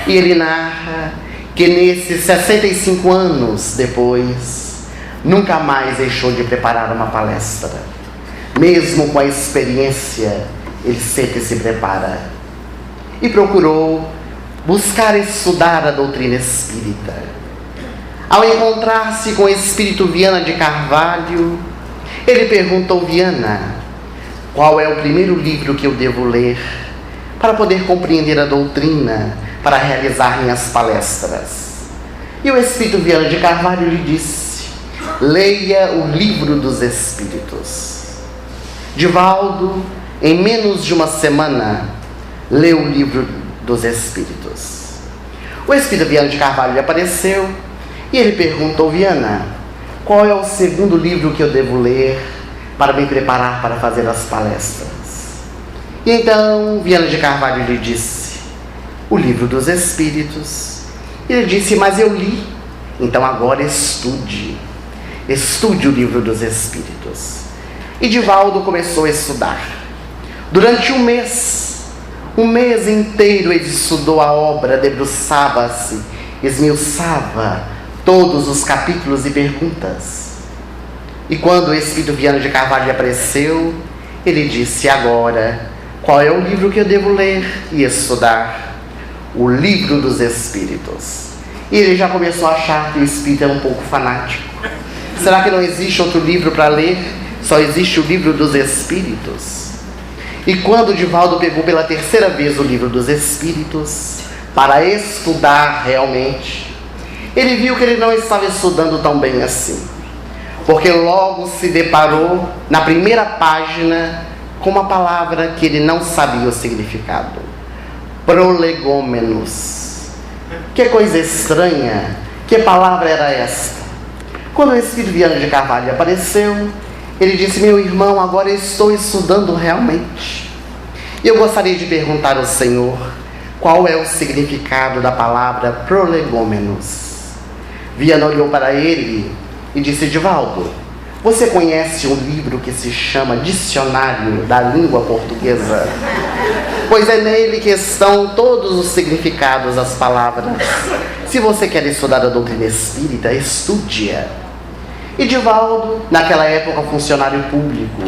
e ele narra que nesses 65 anos depois, nunca mais deixou de preparar uma palestra. Mesmo com a experiência, ele sempre se prepara. E procurou buscar estudar a doutrina espírita. Ao encontrar-se com o espírito Viana de Carvalho, ele perguntou: Viana, qual é o primeiro livro que eu devo ler para poder compreender a doutrina, para realizar minhas palestras? E o espírito Viana de Carvalho lhe disse: leia o Livro dos Espíritos. Divaldo, em menos de uma semana, leu o Livro dos Espíritos. O espírito Viana de Carvalho lhe apareceu E ele perguntou: Viana, qual é o segundo livro que eu devo ler para me preparar para fazer as palestras? E então Viana de Carvalho lhe disse: o Livro dos Espíritos. E ele disse: mas eu li, então agora estude o Livro dos Espíritos. E Divaldo começou a estudar. Durante um mês inteiro ele estudou a obra, debruçava-se, esmiuçava todos os capítulos e perguntas. E quando o Espírito Viana de Carvalho apareceu, ele disse: agora, qual é o livro que eu devo ler e estudar? O Livro dos Espíritos. E ele já começou a achar que o Espírito é um pouco fanático. Será que não existe outro livro para ler? Só existe o Livro dos Espíritos. E quando Divaldo pegou pela terceira vez o Livro dos Espíritos para estudar realmente, ele viu que ele não estava estudando tão bem assim, porque logo se deparou na primeira página com uma palavra que ele não sabia o significado: prolegômenos. Que coisa estranha! Que palavra era esta? Quando o Espírito Viana de Carvalho apareceu, ele disse: meu irmão, agora eu estou estudando realmente. E eu gostaria de perguntar ao Senhor qual é o significado da palavra prolegômenos. Viana olhou para ele e disse: Divaldo, você conhece um livro que se chama Dicionário da Língua Portuguesa? Pois é nele que estão todos os significados das palavras. Se você quer estudar a doutrina espírita, estude-a. E Divaldo, naquela época funcionário público,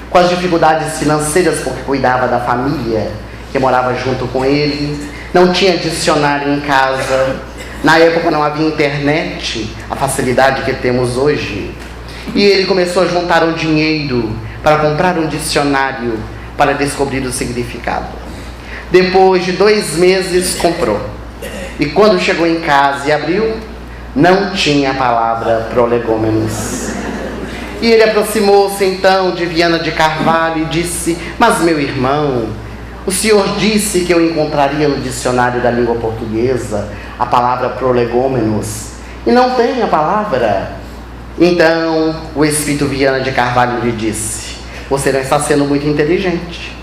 com as dificuldades financeiras porque cuidava da família que morava junto com ele, não tinha dicionário em casa. Na época não havia internet, a facilidade que temos hoje. E ele começou a juntar um dinheiro para comprar um dicionário para descobrir o significado. Depois de 2 meses comprou. E quando chegou em casa e abriu, não tinha a palavra prolegômenos. E ele aproximou-se então de Viana de Carvalho e disse: mas meu irmão, o senhor disse que eu encontraria no dicionário da língua portuguesa a palavra prolegômenos, e não tem a palavra. Então o Espírito Viana de Carvalho lhe disse: você não está sendo muito inteligente.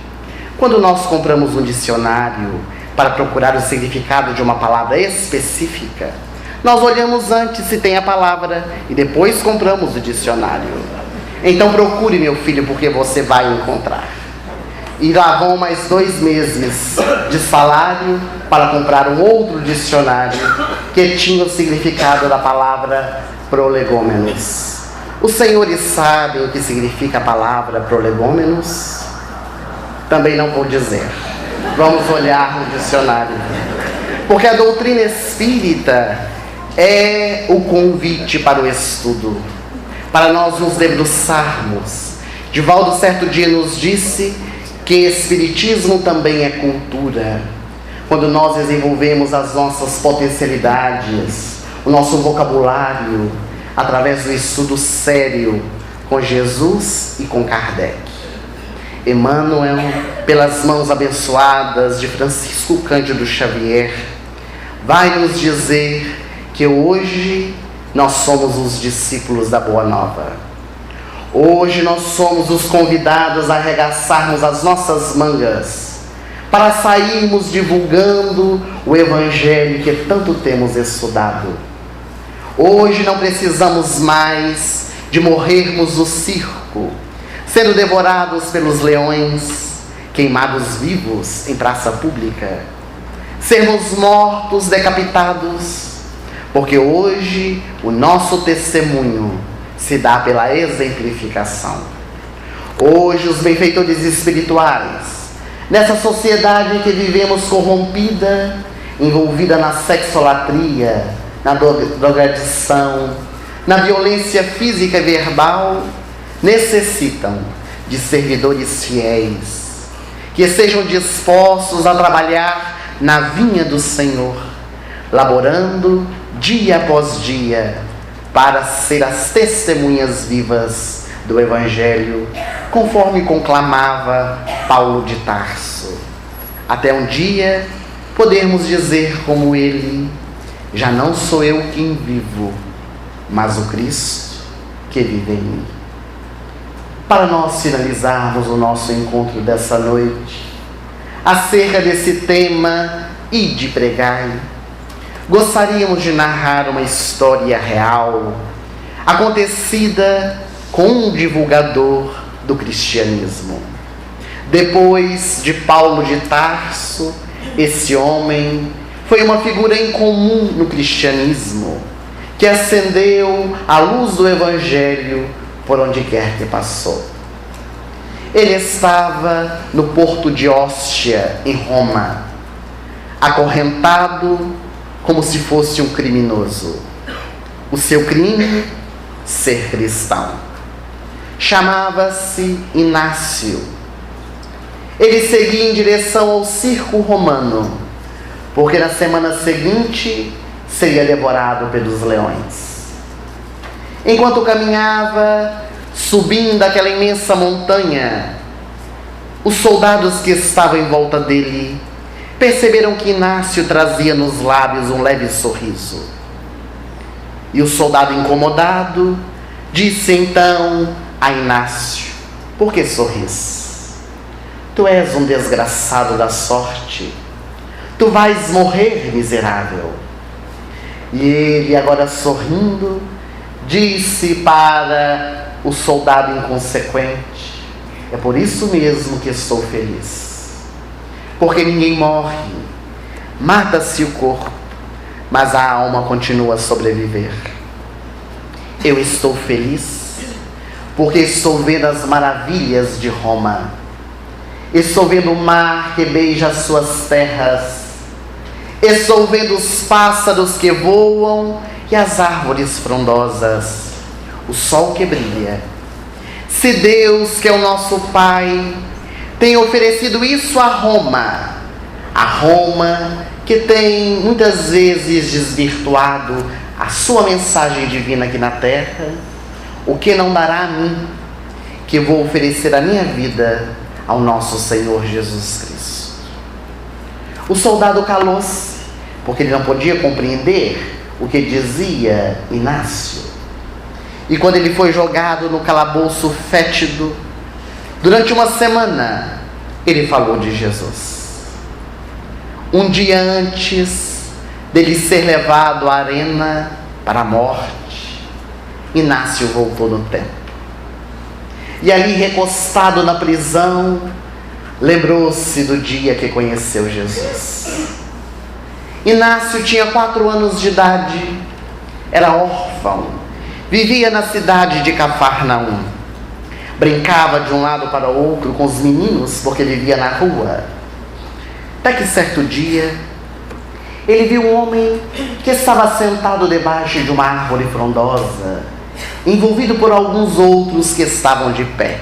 Quando nós compramos um dicionário para procurar o significado de uma palavra específica, nós olhamos antes se tem a palavra e depois compramos o dicionário. Então procure, meu filho, porque você vai encontrar. E lá vão mais 2 meses de salário para comprar um outro dicionário que tinha o significado da palavra prolegômenos. Os senhores sabem o que significa a palavra prolegômenos? Também não vou dizer. Vamos olhar no dicionário. Porque a doutrina espírita é o convite para o estudo, para nós nos debruçarmos. Divaldo certo dia nos disse que espiritismo também é cultura. Quando nós desenvolvemos as nossas potencialidades, o nosso vocabulário, através do estudo sério com Jesus e com Kardec. Emmanuel, pelas mãos abençoadas de Francisco Cândido Xavier, vai nos dizer que hoje nós somos os discípulos da Boa Nova. Hoje nós somos os convidados a arregaçarmos as nossas mangas para sairmos divulgando o Evangelho que tanto temos estudado. Hoje não precisamos mais de morrermos no circo, sendo devorados pelos leões, queimados vivos em praça pública, sermos mortos, decapitados, porque hoje o nosso testemunho se dá pela exemplificação. Hoje os benfeitores espirituais, nessa sociedade em que vivemos corrompida, envolvida na sexolatria, na drogadição, na violência física e verbal, necessitam de servidores fiéis, que estejam dispostos a trabalhar na vinha do Senhor, laborando dia após dia para ser as testemunhas vivas do Evangelho, conforme conclamava Paulo de Tarso. Até um dia podermos dizer como ele: já não sou eu quem vivo, mas o Cristo que vive em mim. Para nós finalizarmos o nosso encontro dessa noite, acerca desse tema Ide pregai, gostaríamos de narrar uma história real, acontecida com um divulgador do cristianismo. Depois de Paulo de Tarso, esse homem foi uma figura incomum no cristianismo, que acendeu a luz do Evangelho por onde quer que passou. Ele estava no porto de Óstia, em Roma, acorrentado como se fosse um criminoso. O seu crime, ser cristão. Chamava-se Inácio. Ele seguia em direção ao circo romano, porque na semana seguinte seria devorado pelos leões. Enquanto caminhava, subindo aquela imensa montanha, os soldados que estavam em volta dele perceberam que Inácio trazia nos lábios um leve sorriso. E o soldado incomodado disse então a Inácio: por que sorris? Tu és um desgraçado da sorte. Tu vais morrer, miserável. E ele, agora sorrindo, disse para o soldado inconsequente: é por isso mesmo que estou feliz. Porque ninguém morre, mata-se o corpo, mas a alma continua a sobreviver. Eu estou feliz porque estou vendo as maravilhas de Roma. Estou vendo o mar que beija as suas terras. Estou vendo os pássaros que voam e as árvores frondosas, o sol que brilha. Se Deus, que é o nosso Pai, tem oferecido isso a Roma que tem muitas vezes desvirtuado a sua mensagem divina aqui na terra, o que não dará a mim, que vou oferecer a minha vida ao nosso Senhor Jesus Cristo? O soldado calou-se, porque ele não podia compreender o que dizia Inácio. E quando ele foi jogado no calabouço fétido, durante uma semana, ele falou de Jesus. Um dia antes dele ser levado à arena para a morte, Inácio voltou no templo. E ali, recostado na prisão, lembrou-se do dia que conheceu Jesus. Inácio tinha 4 anos de idade, era órfão, vivia na cidade de Cafarnaum. Brincava de um lado para o outro com os meninos, porque vivia na rua. Até que certo dia, ele viu um homem que estava sentado debaixo de uma árvore frondosa, envolvido por alguns outros que estavam de pé.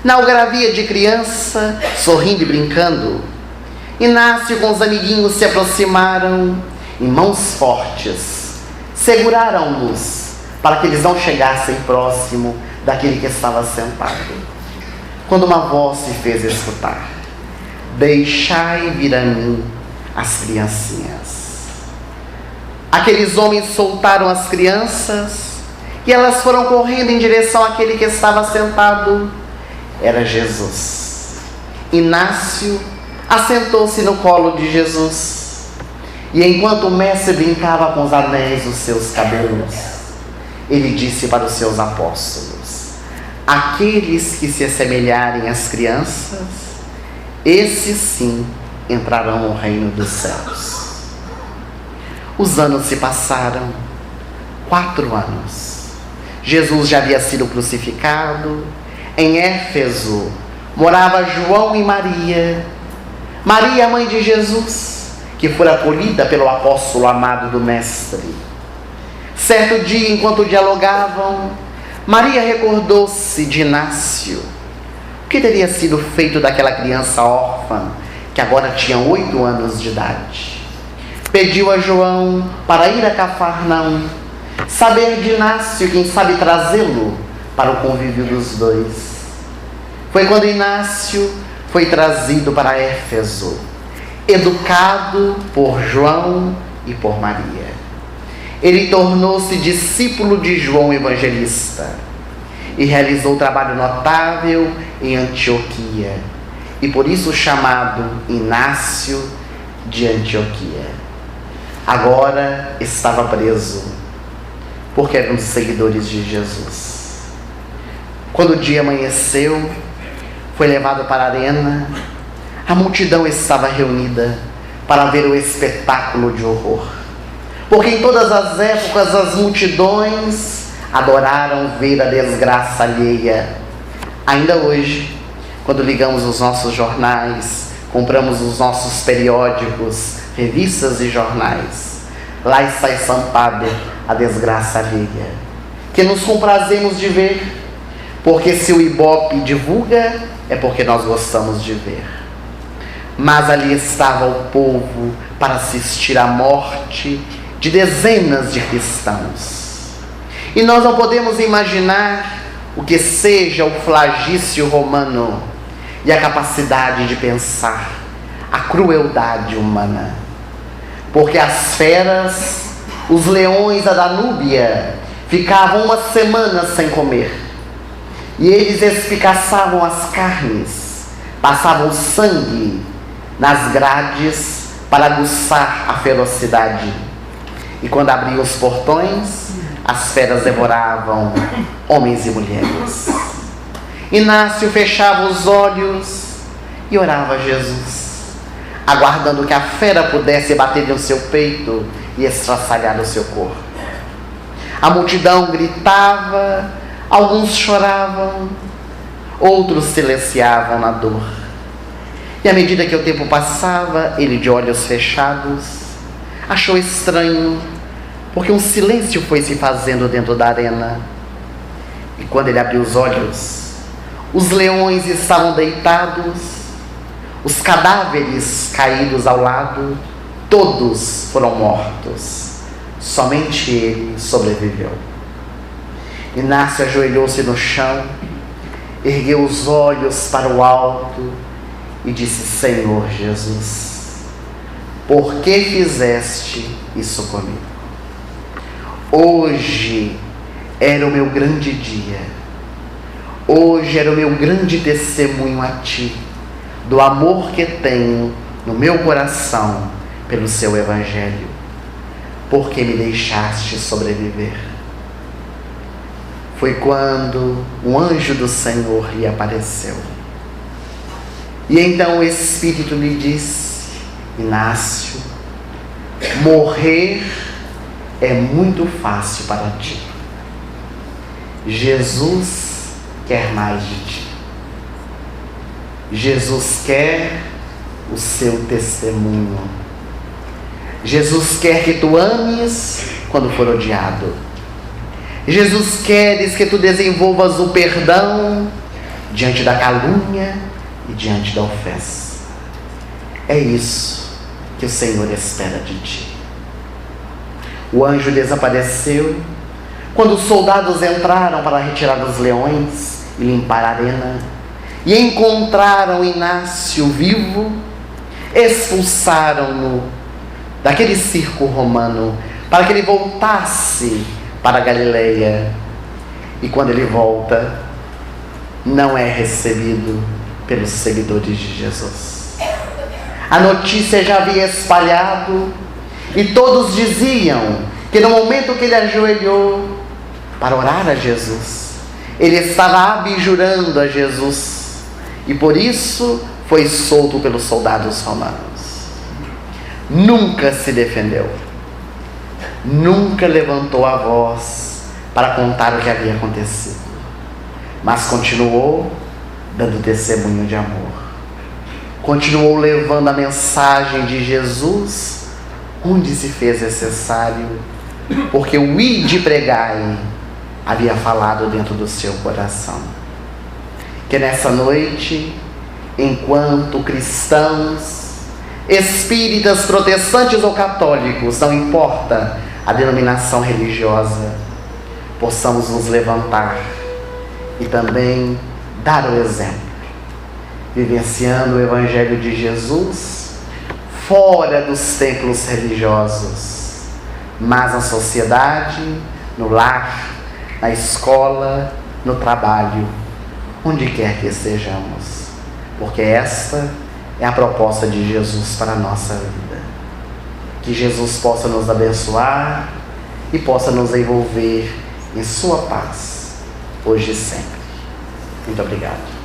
Na algaravia de criança, sorrindo e brincando, Inácio com os amiguinhos se aproximaram e mãos fortes seguraram-nos para que eles não chegassem próximo daquele que estava sentado. Quando uma voz se fez escutar: deixai vir a mim as criancinhas. Aqueles homens soltaram as crianças e elas foram correndo em direção àquele que estava sentado. Era Jesus. Inácio assentou-se no colo de Jesus, e enquanto o mestre brincava com os anéis dos seus cabelos, ele disse para os seus apóstolos: aqueles que se assemelharem às crianças, esses sim entrarão no reino dos céus. Os anos se passaram, 4 anos. Jesus já havia sido crucificado. Em Éfeso morava João e Maria. Maria, mãe de Jesus, que fora acolhida pelo apóstolo amado do Mestre. Certo dia, enquanto dialogavam, Maria recordou-se de Inácio. O que teria sido feito daquela criança órfã, que agora tinha 8 anos de idade? Pediu a João para ir a Cafarnaum, saber de Inácio, quem sabe trazê-lo para o convívio dos dois. Foi quando Inácio foi trazido para Éfeso, educado por João e por Maria. Ele tornou-se discípulo de João Evangelista e realizou trabalho notável em Antioquia, e por isso chamado Inácio de Antioquia. Agora estava preso, porque era um dos seguidores de Jesus. Quando o dia amanheceu, foi levado para a arena. A multidão estava reunida para ver o espetáculo de horror, porque em todas as épocas as multidões adoraram ver a desgraça alheia. Ainda hoje, quando ligamos os nossos jornais, compramos os nossos periódicos, revistas e jornais, lá está estampada a desgraça alheia, que nos comprazemos de ver, porque se o Ibope divulga, é porque nós gostamos de ver. Mas ali estava o povo para assistir à morte de dezenas de cristãos. E nós não podemos imaginar o que seja o flagício romano e a capacidade de pensar a crueldade humana. Porque as feras, os leões da Danúbia, ficavam uma semana sem comer. E eles espicaçavam as carnes, passavam sangue nas grades para aguçar a ferocidade. E quando abriam os portões, as feras devoravam homens e mulheres. Inácio fechava os olhos e orava a Jesus, aguardando que a fera pudesse bater no seu peito e estraçalhar o seu corpo. A multidão gritava, alguns choravam, outros silenciavam na dor. E à medida que o tempo passava, ele, de olhos fechados, achou estranho, porque um silêncio foi se fazendo dentro da arena. E quando ele abriu os olhos, os leões estavam deitados, os cadáveres caídos ao lado, todos foram mortos, somente ele sobreviveu. Inácio ajoelhou-se no chão, ergueu os olhos para o alto e disse: Senhor Jesus, por que fizeste isso comigo? Hoje era o meu grande dia, hoje era o meu grande testemunho a Ti, do amor que tenho no meu coração pelo Seu Evangelho, porque me deixaste sobreviver. Foi quando um anjo do Senhor lhe apareceu. E então o Espírito lhe disse: Inácio, morrer é muito fácil para ti. Jesus quer mais de ti. Jesus quer o seu testemunho. Jesus quer que tu ames quando for odiado. Jesus quer que tu desenvolvas o perdão diante da calúnia e diante da ofensa. É isso que o Senhor espera de ti. O anjo desapareceu quando os soldados entraram para retirar os leões e limpar a arena, e encontraram Inácio vivo. Expulsaram-no daquele circo romano para que ele voltasse para a Galileia. E quando ele volta, não é recebido pelos seguidores de Jesus. A notícia já havia espalhado e todos diziam que no momento que ele ajoelhou para orar a Jesus, ele estava abjurando a Jesus, e por isso foi solto pelos soldados romanos. Nunca se defendeu, nunca levantou a voz para contar o que havia acontecido, mas continuou dando testemunho de amor, continuou levando a mensagem de Jesus onde se fez necessário, porque o ide pregai havia falado dentro do seu coração. Que nessa noite, enquanto cristãos, espíritas, protestantes ou católicos, não importa a denominação religiosa, possamos nos levantar e também dar o exemplo, vivenciando o Evangelho de Jesus fora dos templos religiosos, mas na sociedade, no lar, na escola, no trabalho, onde quer que estejamos, porque esta é a proposta de Jesus para a nossa vida. Que Jesus possa nos abençoar e possa nos envolver em sua paz, hoje e sempre. Muito obrigado.